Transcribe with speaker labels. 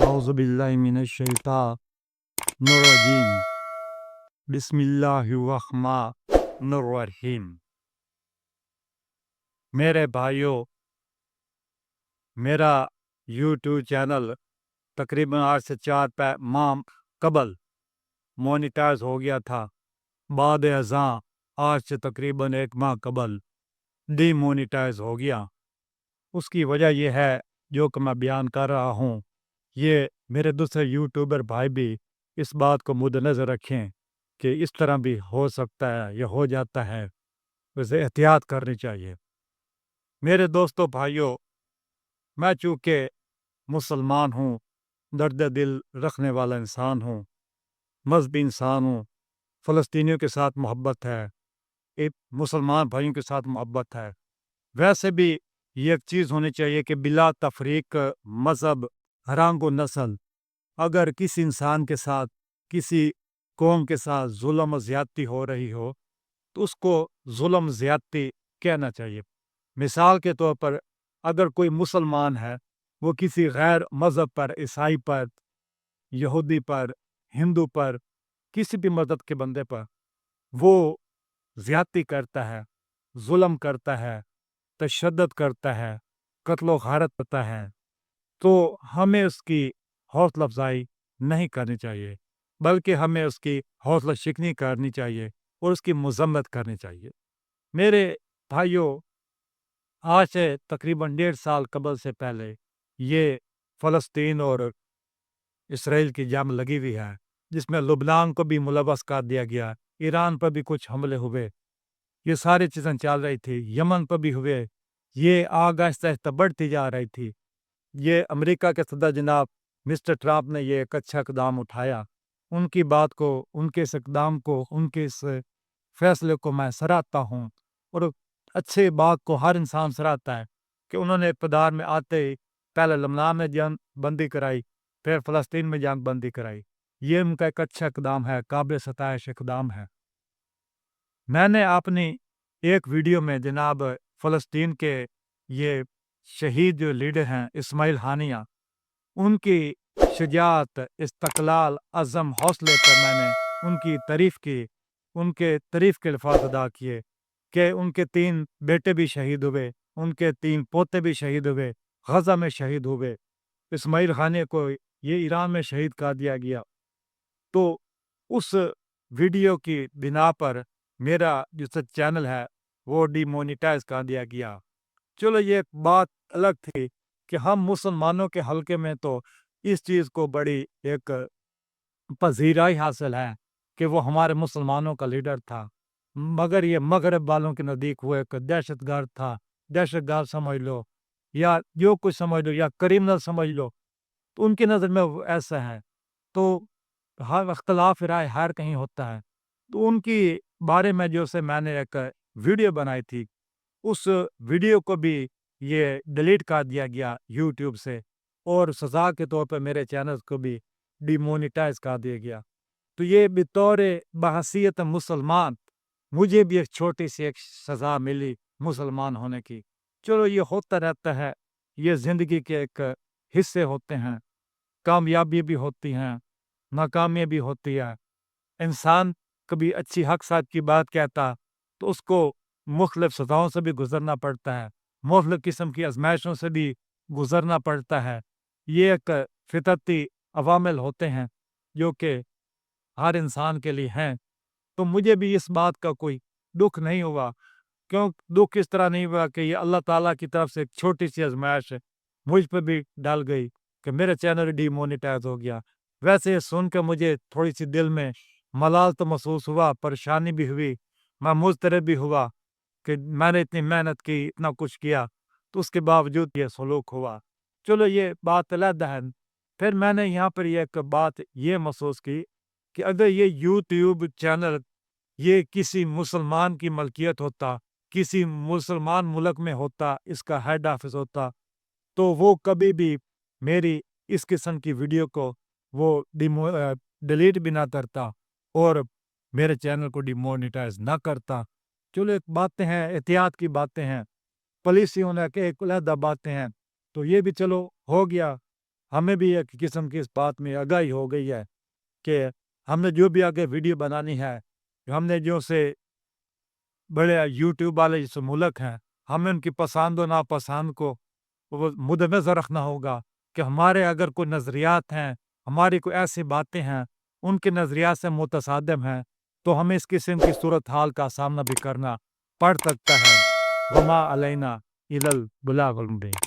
Speaker 1: औज़ुबिल्लाहिमिनश्शैतानिर्रजीम बिस्मिल्लाहिर्रहमानिर्रहीम। मेरे भाइयों, मेरा यूट्यूब चैनल तकरीबन आज से 4 माह कबल मोनेटाइज हो गया था। बाद अज़ां आज से तकरीबन 1 माह कबल डीमोनेटाइज हो गया। उसकी वजह यह है जो कि मैं बयान कर रहा हूँ, ये मेरे दूसरे यूट्यूबर भाई भी इस बात को मुद्देनज़र रखें कि इस तरह भी हो सकता है या हो जाता है, उसे एहतियात करनी चाहिए। मेरे दोस्तों भाइयों, मैं चूँकि मुसलमान हूँ, दर्द दिल रखने वाला इंसान हूँ, मजहबी इंसान हूँ, फ़लस्तीनियों के साथ मोहब्बत है, एक मुसलमान भाइयों के साथ मोहब्बत है। वैसे भी ये एक चीज़ होनी चाहिए कि बिला तफरीक मज़हब, रंग व नस्ल, अगर किसी इंसान के साथ, किसी कौम के साथ जुल्म और ज़्यादती हो रही हो, तो उसको जुल्म ज़्यादती कहना चाहिए। मिसाल के तौर पर अगर कोई मुसलमान है, वो किसी गैर मज़हब पर, ईसाई पर, यहूदी पर, हिंदू पर, किसी भी मज़हब के बंदे पर वो ज़्यादती करता है, जुल्म करता है, तशद्दुद करता है, कत्ल व गारत करता है, तो हमें उसकी हौसला अफ़ज़ाई नहीं करनी चाहिए, बल्कि हमें उसकी हौसला शिकनी करनी चाहिए और उसकी मज़म्मत करनी चाहिए। मेरे भाइयों, आज से तकरीबन 1.5 साल कबल से पहले ये फ़लस्तीन और इसराइल की जंग लगी हुई है, जिसमें लुबनान को भी मुलव्वस कर दिया गया, ईरान पर भी कुछ हमले हुए, ये सारी चीज़ें चल रही थी, यमन पर भी हुए, ये आग आहिस्ता-आहिस्ता बढ़ती जा रही थी। ये अमेरिका के सदर जनाब मिस्टर ट्रंप ने ये एक अच्छा इक़दाम उठाया। उनकी बात को, उनके इस इक़दाम को, उनके इस फैसले को मैं सराहता हूँ और अच्छे बात को हर इंसान सराहता है कि उन्होंने इक़्तिदार में आते ही पहले लबनान में जंग बंदी कराई, फिर फ़लस्तीन में जंग बंदी कराई। ये उनका एक अच्छा इक़दाम है, काबिल सताइश इक़दाम है। मैंने अपनी एक वीडियो में जनाब फ़लस्तीन के ये शहीद जो लीडर हैं इस्माइल हानिया, उनकी शुजाअत, इस्तक़लाल, अज़म, हौसले पर मैंने उनकी तारीफ़ की, उनके तारीफ़ के अल्फ़ाज़ अदा किए कि उनके 3 बेटे भी शहीद हुए, उनके 3 पोते भी शहीद हुए, गज़ा में शहीद हुए। इस्माइल हानिया को ये ईरान में शहीद कर दिया गया। तो उस वीडियो की बिना पर मेरा जो चैनल है वो डीमोनेटाइज कर दिया गया। चलो ये एक बात अलग थी कि हम मुसलमानों के हलके में तो इस चीज़ को बड़ी एक पज़ीराई हासिल है कि वो हमारे मुसलमानों का लीडर था, मगर ये मगरब वालों के नज़दीक वो एक दहशतगर्द था। दहशतगर्द समझ लो या जो कुछ समझ लो या क्रिमिनल समझ लो, तो उनकी नज़र में वो ऐसा है। तो हर इख्तलाफ राय हर कहीं होता है। तो उनकी बारे में जो से मैंने एक वीडियो बनाई थी, उस वीडियो को भी ये डिलीट कर दिया गया यूट्यूब से और सज़ा के तौर पे मेरे चैनल को भी डिमोनेटाइज कर दिया गया। तो ये बतौर बहैसियत मुसलमान मुझे भी एक छोटी-सी एक सज़ा मिली मुसलमान होने की। चलो ये होता रहता है, ये ज़िंदगी के एक हिस्से होते हैं, कामयाबी भी होती हैं, नाकामियाँ भी होती है। इंसान कभी अच्छी हक साथ की बात कहता तो उसको मुख्तलिफ सज़ाओं से भी गुज़रना पड़ता है, मुख्तलिफ किस्म की आज़माइशों से भी गुज़रना पड़ता है। ये एक फ़ितरती अवामिल होते हैं जो कि हर इंसान के लिए हैं। तो मुझे भी इस बात का कोई दुःख नहीं हुआ। क्यों दुःख इस तरह नहीं हुआ कि ये अल्लाह ताला की तरफ से एक छोटी-सी आज़माइश मुझ पे भी डल गई कि मेरा चैनल डिमोनेटाइज़ हो गया। वैसे ये सुन के मुझे थोड़ी-सी दिल में मलाल तो महसूस हुआ, परेशानी भी हुई, मैं मुज़तरब भी हुआ कि मैंने इतनी मेहनत की, इतना कुछ किया, तो उसके बावजूद ये सलूक हुआ। चलो ये बात अलग है। फिर मैंने यहाँ पर ये एक बात ये महसूस की कि अगर ये यूट्यूब चैनल ये किसी मुसलमान की मलकियत होता, किसी मुसलमान मुल्क में होता, इसका हेड ऑफ़िस होता, तो वो कभी भी मेरी इस किस्म की वीडियो को वो डिलीट भी ना करता और मेरे चैनल को डिमोनेटाइज़ ना करता। चलो एक बातें हैं, एहतियात की बातें हैं, पॉलिसी होने के एक अलहदा बातें हैं, तो ये भी चलो हो गया। ہمیں بھی ایک قسم کی اس بات میں آگاہی ہو گئی ہے کہ ہم نے جو بھی آگے ویڈیو بنانی ہے، ہم نے جو سے بڑے یوٹیوب والے جیسے ملک ہیں، ہمیں ان کی پسند و ناپسند کو وہ مد نظر رکھنا ہوگا کہ ہمارے اگر کوئی نظریات ہیں، ہماری کوئی ایسی باتیں ہیں ان کے نظریات سے متصادم ہیں، تو ہمیں اس قسم کی صورتحال کا سامنا بھی کرنا پڑ سکتا ہے۔ وما علینا الا البلاغ المبین۔